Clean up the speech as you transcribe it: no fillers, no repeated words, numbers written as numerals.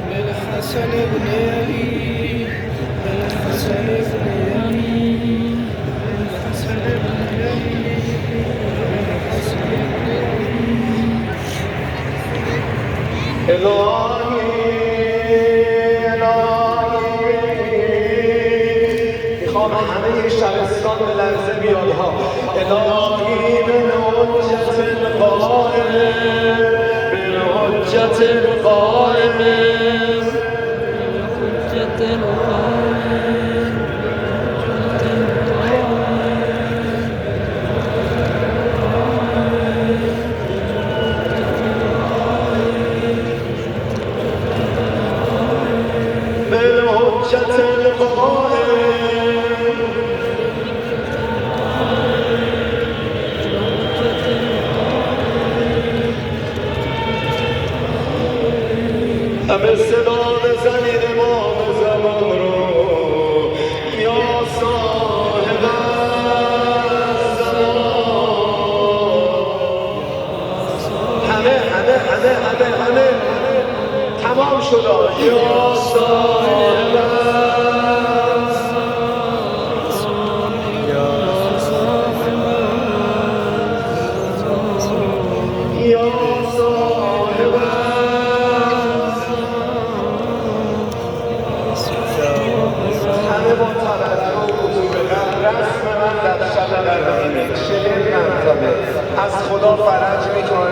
بالحسن بن علي بالحسن بن علي بالحسن بن علي بالحسن بن علي میخوام همه شبستان به لرزه بیاد ها. الهی بالحجت القائمه بالحجت القائمه بالحجة القائمة بالحجت القائمه همه صدا بزنید امام زمان رو یا صاحب الزمان. همه تمام شد. یا صاحب یا صاحب همه با طبعه و حضور رسم من در شب در اینه 40 منطقه از خدا فرج میکن.